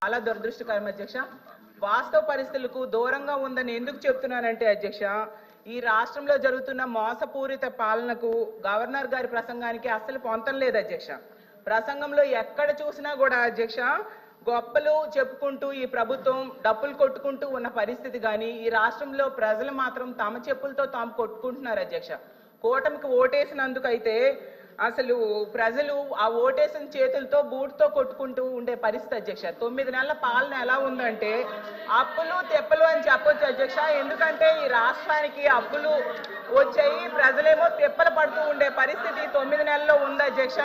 చాలా దురదృష్టకరం అధ్యక్ష. వాస్తవ పరిస్థితులకు దూరంగా ఉందని ఎందుకు చెప్తున్నానంటే అధ్యక్ష, ఈ రాష్ట్రంలో జరుగుతున్న మోసపూరిత పాలనకు గవర్నర్ గారి ప్రసంగానికి అస్సలు పొంతం లేదు అధ్యక్ష. ప్రసంగంలో ఎక్కడ చూసినా కూడా అధ్యక్ష గొప్పలు చెప్పుకుంటూ ఈ ప్రభుత్వం డప్పులు కొట్టుకుంటూ ఉన్న పరిస్థితి కానీ, ఈ రాష్ట్రంలో ప్రజలు మాత్రం తమ చెప్పులతో తాము కొట్టుకుంటున్నారు అధ్యక్ష. కూటమికి ఓటేసినందుకైతే అసలు ప్రజలు ఆ ఓటేసిన చేతులతో బూట్తో కొట్టుకుంటూ ఉండే పరిస్థితి అధ్యక్ష. 9 నెలల పాలన ఎలా ఉందంటే అప్పులు తెప్పలు అని చెప్పొచ్చు అధ్యక్ష. ఎందుకంటే ఈ రాష్ట్రానికి అప్పులు వచ్చాయి, ప్రజలేమో తెప్పలు పడుతూ ఉండే పరిస్థితి 9 నెలల్లో ఉంది అధ్యక్ష.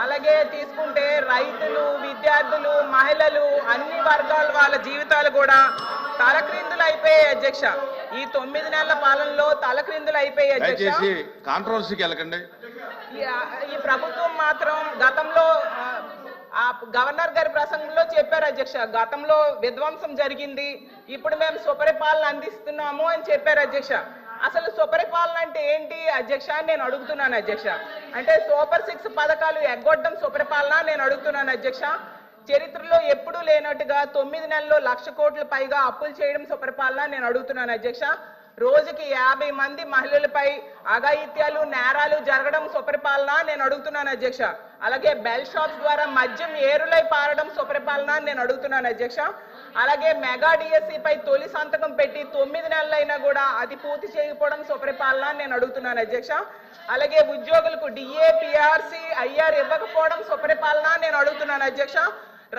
అలాగే తీసుకుంటే రైతులు, విద్యార్థులు, మహిళలు, అన్ని వర్గాల వాళ్ళ జీవితాలు కూడా తలక్రిందులు అయిపోయాయి అధ్యక్ష. ఈ 9 నెలల పాలనలో తలక్రిందులు అయిపోయాయి అధ్యక్ష. కాంట్రవర్సీకి వెళ్ళకండి. ఈ ప్రభుత్వం మాత్రం గతంలో గవర్నర్ గారి ప్రసంగంలో చెప్పారు అధ్యక్ష, గతంలో విధ్వంసం జరిగింది, ఇప్పుడు మేము సుపరిపాలన అందిస్తున్నాము అని చెప్పారు అధ్యక్ష. అసలు సుపరిపాలన అంటే ఏంటి అధ్యక్ష నేను అడుగుతున్నాను అధ్యక్ష. అంటే సూపర్ 6 పథకాలు ఎగ్గొట్టడం సుపరిపాలన నేను అడుగుతున్నాను అధ్యక్ష. చరిత్రలో ఎప్పుడూ లేనట్టుగా 9 నెలల్లో 1,00,000 కోట్ల పైగా అప్పులు చేయడం సుపరిపాలన నేను అడుగుతున్నాను అధ్యక్ష. రోజుకి 50 మంది మహిళలపై అఘాయిత్యాలు, నేరాలు జరగడం సుపరిపాలన నేను అడుగుతున్నాను అధ్యక్ష. అలాగే బెల్ షాప్స్ ద్వారా మద్యం ఏరులై పారడం సుపరిపాలన నేను అడుగుతున్నాను అధ్యక్ష. అలాగే మెగా డిఎస్సిపై తొలి సంతకం పెట్టి 9 నెలలైనా కూడా అది పూర్తి చేయకపోవడం సుపరిపాలన నేను అడుగుతున్నాను అధ్యక్ష. అలాగే ఉద్యోగులకు డిఏ, పిఆర్సి, ఐఆర్ ఇవ్వకపోవడం సుపరిపాలన నేను అడుగుతున్నాను అధ్యక్ష.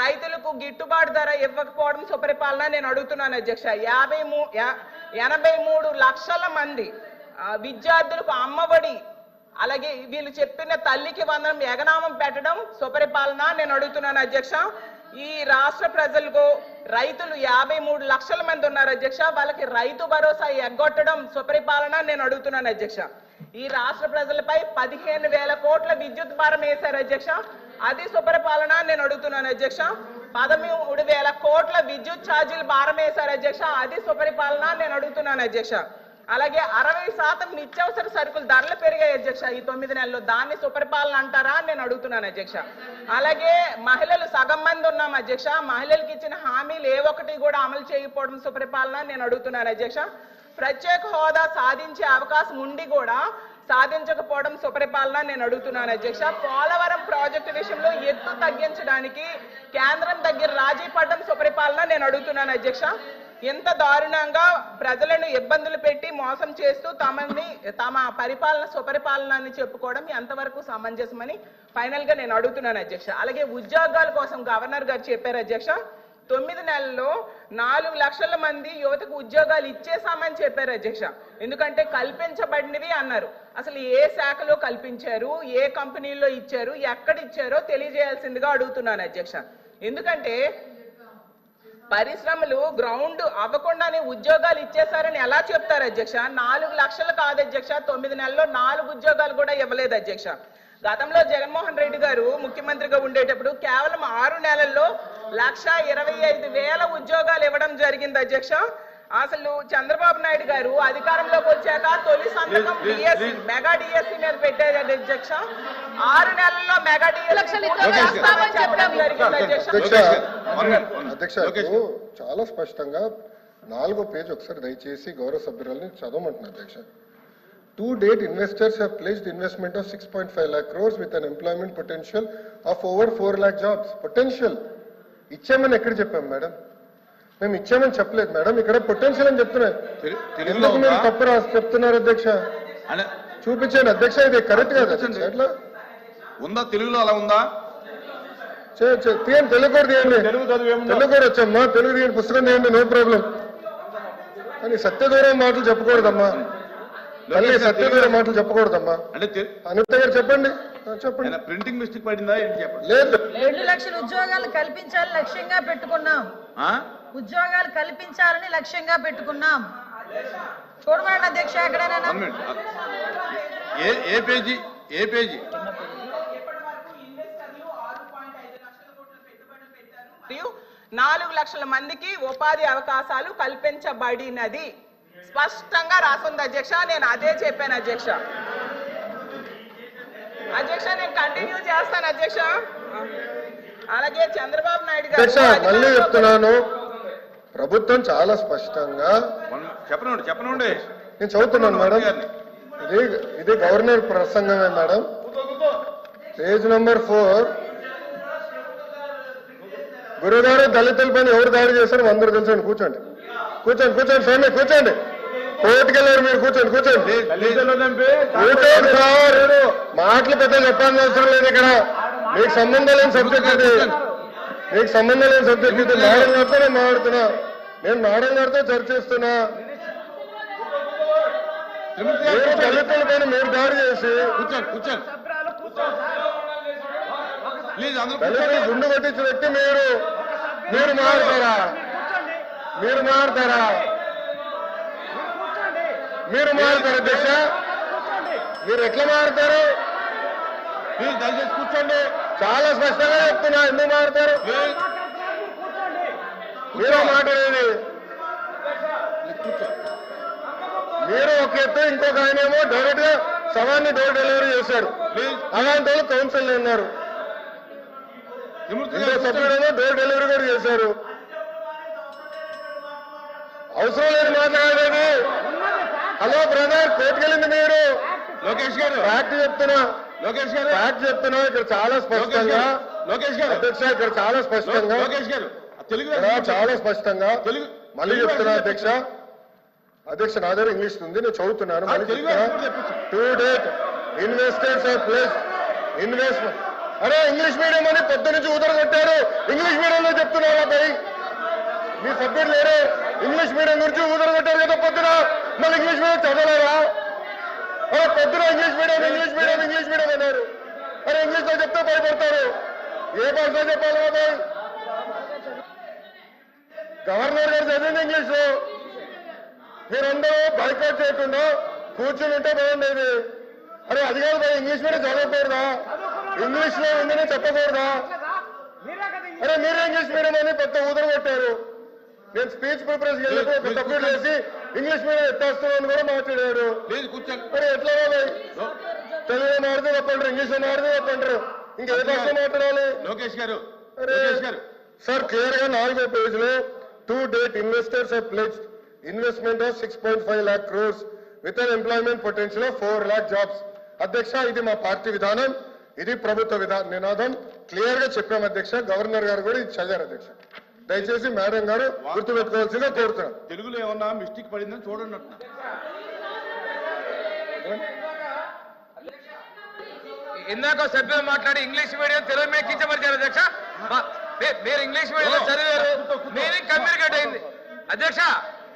రైతులకు గిట్టుబాటు ధర ఇవ్వకపోవడం సుపరిపాలన నేను అడుగుతున్నాను అధ్యక్ష. 83 లక్షల మంది విద్యార్థులకు అమ్మఒడి, అలాగే వీళ్ళు చెప్పిన తల్లికి వందనం ఎగనామం పెట్టడం సుపరిపాలన నేను అడుగుతున్నాను అధ్యక్ష. ఈ రాష్ట్ర ప్రజలకు రైతులు 53 లక్షల మంది ఉన్నారు అధ్యక్ష, వాళ్ళకి రైతు భరోసా ఎగ్గొట్టడం సుపరిపాలన నేను అడుగుతున్నాను అధ్యక్ష. ఈ రాష్ట్ర ప్రజలపై 15,000 కోట్ల విద్యుత్ భారం వేశారు అధ్యక్ష, అది సుపరిపాలన నేను అడుగుతున్నాను అధ్యక్ష. 13,000 కోట్ల విద్యుత్ ఛార్జీలు భారం వేశారు అధ్యక్ష, అది సుపరిపాలన నేను అడుగుతున్నాను అధ్యక్ష. అలాగే 60% నిత్యావసర సరుకులు ధరలు పెరిగాయి అధ్యక్ష ఈ 9 నెలల్లో, దాన్ని సుపరిపాలన అంటారా నేను అడుగుతున్నాను అధ్యక్ష. అలాగే మహిళలు సగం మంది ఉన్నాం అధ్యక్ష, మహిళలకు ఇచ్చిన హామీలు ఏ ఒక్కటి కూడా అమలు చేయకపోవడం సుపరిపాలన నేను అడుగుతున్నాను అధ్యక్ష. ప్రత్యేక హోదా సాధించే అవకాశం ఉండి కూడా సాధించకపోవడం సుపరిపాలన నేను అడుగుతున్నాను అధ్యక్ష. పోలవరం ప్రాజెక్టు విషయంలో ఎత్తు తగ్గించడానికి కేంద్రం దగ్గర రాజీ పడడం సుపరిపాలన నేను అడుగుతున్నాను అధ్యక్ష. ఎంత దారుణంగా ప్రజలను ఇబ్బందులు పెట్టి మోసం చేస్తూ తమ పరిపాలన సుపరిపాలన అని చెప్పుకోవడం ఎంతవరకు సమంజసమని ఫైనల్ గా నేను అడుగుతున్నాను అధ్యక్ష. అలాగే ఉద్యోగాల కోసం గవర్నర్ గారు చెప్పారు అధ్యక్ష, 9 నెలల్లో 4 లక్షల మంది యువతకు ఉద్యోగాలు ఇచ్చేసామని చెప్పారు అధ్యక్ష. ఎందుకంటే కల్పించబడినవి అన్నారు, అసలు ఏ శాఖలో కల్పించారు, ఏ కంపెనీల్లో ఇచ్చారు, ఎక్కడ ఇచ్చారో తెలియజేయాల్సిందిగా అడుగుతున్నాను అధ్యక్ష. ఎందుకంటే పరిశ్రమలు గ్రౌండ్ అవ్వకుండానే ఉద్యోగాలు ఇచ్చేసారని ఎలా చెప్తారు అధ్యక్ష? 4 లక్షలు కాదు అధ్యక్ష, 9 నెలల్లో 4 ఉద్యోగాలు కూడా ఇవ్వలేదు అధ్యక్ష. గతంలో జగన్మోహన్ రెడ్డి గారు ముఖ్యమంత్రిగా ఉండేటప్పుడు కేవలం 6 నెలల్లో 1,25,000 ఉద్యోగాలు ఇవ్వడం జరిగింది అధ్యక్ష. అసలు చంద్రబాబు నాయుడు గారు అధికారంలోకి వచ్చాక తొలి సంతకం డిఎస్సి, మెగా డిఎస్సి మీద పెట్టారు అధ్యక్ష. 6 నెలల్లో మెగా డిఎస్సి అధ్యక్ష చాలా స్పష్టంగా 4వ పేజ్ ఒకసారి దయచేసి గౌరవ సభ్యురాలని చదవమంటున్నారు అధ్యక్ష. To date, investors have pledged investment of 6.5 lakh crores with an employment potential of over 4 lakh jobs. Potential. ఇచ్చామని ఎక్కడ చెప్పాం మేడం? మేము ఇచ్చామని చెప్పలేదు మేడం, ఇక్కడ పొటెన్షియల్ అని చెప్తున్నారు. ఎందుకు మీరు తప్పు రాసి చెప్తున్నారు అధ్యక్ష? చూపించండి అధ్యక్ష, ఇది కరెక్ట్ కాదు అధ్యక్ష. ఎట్లా ఉందా? తెలుగులో అలా ఉందా? తీయండి, తెలుగు కూడా తీయండి. తెలుగు కూడా వచ్చమ్మా, తెలుగు తీయండి, పుస్తకం తీయండి, నో ప్రాబ్లం. కానీ సత్యదూరం మాటలు చెప్పకూడదమ్మా, మళ్ళీ సత్యదూరం మాటలు చెప్పకూడదమ్మా. అంటే అనిత గారు చెప్పండి. చెప్పండి, ప్రింటింగ్ మిస్టేక్ పడిందా ఏంటి చెప్పండి. లేదు, 2 లక్షల ఉద్యోగాలు కల్పించాలని లక్ష్యంగా పెట్టుకున్నాం. ఉద్యోగాలు కల్పించాలని లక్ష్యంగా పెట్టుకున్నాం. చూడమండి అధ్యక్ష, ఎక్కడైనా ఏ పేజీ? 4 లక్షల మందికి ఉపాధి అవకాశాలు కల్పించబడినది స్పష్టంగా రాసుంది అధ్యక్ష. నేను అదే చెప్పాను అధ్యక్ష. నేను కంటిన్యూ చేస్తాను అధ్యక్ష. అలాగే చంద్రబాబు నాయుడు అధ్యక్ష గారు మళ్ళీ చెప్తున్నాను, ప్రభుత్వం చాలా స్పష్టంగా చెప్పనండి నేను చదువుతున్నాను మేడం, ఇది గవర్నర్ ప్రసంగమే మేడం, పేజ్ నంబర్ 4. గురుగారు దళితులపైన ఎవరు దాడి చేశారు అందరూ తెలుసండి. కూర్చోండి కూర్చోండి కూర్చోండి స్వామి కూర్చోండి. కోర్టుకెళ్ళారు మీరు, కూర్చోండి కూర్చోండి కూర్చోండి సార్. మాటలు పెద్ద చెప్పాల్సిన అవసరం లేదు ఇక్కడ. మీకు సంబంధం లేని సబ్జెక్ట్ ఇది, మీకు సంబంధం లేని సబ్జెక్ట్ ఇది. మేడం గారితో నేను మాట్లాడుతున్నా, నేను మేడం గారితో చర్చిస్తున్నా. మీరు దళితులపైన మీరు దాడి చేసి కూర్చోండి ప్లీజ్ అందరూ దళితులు గుండు కొట్టించిన వ్యక్తి మీరు మారుతారా? మీరు మారుతారా? మీరు మారుతారు అధ్యక్ష? మీరు ఎట్లా మారుతారు? ప్లీజ్ దయచేసి కూర్చోండి. చాలా స్పష్టంగా చెప్తున్నా, ఎందుకు మారుతారు? మీరే మాట్లాడేది. మీరు ఒక ఎత్తు, ఇంకొక ఆయనేమో డైరెక్ట్ గా సవాన్ని డోర్ డెలివరీ చేశారు. అలాంటి వాళ్ళు కౌన్సిల్ ఉన్నారు. ఇంకో సభ్యుడేమో డోర్ డెలివరీ కూడా చేశారు. అవసరం లేదు మాట్లాడేది. హలో బ్రదర్, కోర్టుకెళ్ళింది మీరు. లోకేష్ గారు ఫ్యాక్ట్ చెప్తున్నా, లోకేష్ గారు ఫ్యాక్ట్ చెప్తున్నా. ఇక్కడ చాలా స్పష్టంగా లోకేష్ గారు అధ్యక్ష, ఇక్కడ చాలా స్పష్టంగా లోకేష్ గారు తెలుగు ఇక్కడ చాలా స్పష్టంగా తెలుగు మళ్ళీ చెప్తున్నా అధ్యక్ష. అధ్యక్ష నా దగ్గర ఇంగ్లీష్ ఉంది, నేను చదువుతున్నాను. మళ్ళీ చెప్తున్నా. To date investors of place investment. అరే ఇంగ్లీష్ మీడియం అని పొద్దు నుంచి ఊదరగొట్టారు. ఇంగ్లీష్ మీడియంలో చెప్తున్నారా భయ్? మీ సబ్జెక్ట్ లేరు. ఇంగ్లీష్ మీడియం గురించి ఊదరగొట్టారు కదా పొద్దున. మళ్ళీ ఇంగ్లీష్ మీడియం చదవలేరా? అరే పొద్దున ఇంగ్లీష్ మీడియం అన్నారు. అరే ఇంగ్లీష్ లో చెప్తే భయపడతారు. ఏ భాషలో చెప్పాలి కదా? గవర్నర్ గారు చదివింది ఇంగ్లీష్ లో. మీరందరూ బైకాట్ చేయకుండా కూర్చుని ఉంటే బాగుండేది. అరే అది కాదు భయ్, ఇంగ్లీష్ మీడియం చదవకూడదా? ఇంగ్లీష్ లో ఉందని చెప్పకూడదా? అరే మీరే ఇంగ్లీష్ మీడియం అని పెద్ద ఊదర కొట్టారు. నేను స్పీచ్ ప్రిపరేషన్ వెళ్ళినప్పుడు ఒక సబ్జెక్ట్ వేసి ఇంగ్లీష్ మీడియం ఎత్తేస్తామని కూడా మాట్లాడారు. ప్లీజ్ కూర్చోండి. మరి ఎట్లా బాయ్? తెలుగులో మాడితే చెప్పంటారు, ఇంగ్లీష్ లో మాడితే చెప్పంటారు, ఇంకా ఏ భాష మాట్లాడాలి? లోకేష్ గారు అరే సార్ క్లియర్ గా 4వ పేజ్ లో to date investors of ప్లెజ్ investment of 6.5 lakh crores with an employment potential of 4 lakh jobs. అధ్యక్ష ఇది మా పార్టీ విధానం, ఇది ప్రభుత్వ నినాదం. క్లియర్ గా చెప్పాం అధ్యక్ష. గవర్నర్ గారు కూడా ఇది చదివారు అధ్యక్ష. దయచేసి మేడం గారు గుర్తుపెట్టుకోవాల్సిందిగా కోరుతున్నాం. తెలుగులో ఏమన్నా మిస్టేక్ పడిందని చూడండి అంటున్నా. ఇందాక సభ్యులు మాట్లాడి ఇంగ్లీష్ మీడియం తెలుగు మీద కించపరిచారు అధ్యక్ష. మీరు ఇంగ్లీష్ మీడియంలో చదివారు, మీనింగ్ కమ్యూనికేట్ అయింది అధ్యక్ష.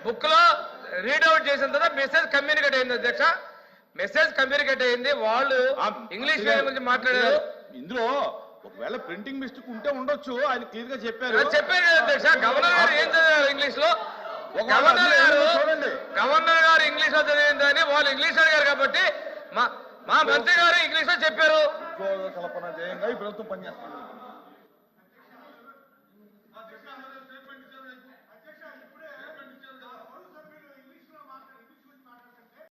బుక్ లో రీడౌట్ చేసిన తర్వాత మెసేజ్ కమ్యూనికేట్ అయింది అధ్యక్ష. మెసేజ్ కమ్యూనికేట్ అయింది. వాళ్ళు ఇంగ్లీష్ మీడియం గురించి మాట్లాడారు. ఇందులో ఒకవేళ ప్రింటింగ్ మిస్టేక్ ఉంటే ఉండొచ్చు, ఆయన క్లియర్ గా చెప్పారు. చెప్పారు కదా అధ్యక్ష. గవర్నర్ గారు ఏం చదివారు ఇంగ్లీష్ లో? గవర్నర్ గారు ఇంగ్లీష్ లో చదివిందని వాళ్ళు ఇంగ్లీష్ అడిగారు కాబట్టి మా మంత్రి గారు ఇంగ్లీష్ లో చెప్పారు. కల్పన జయంగా ఈ ప్రభుత్వం పనిచేస్తుంది.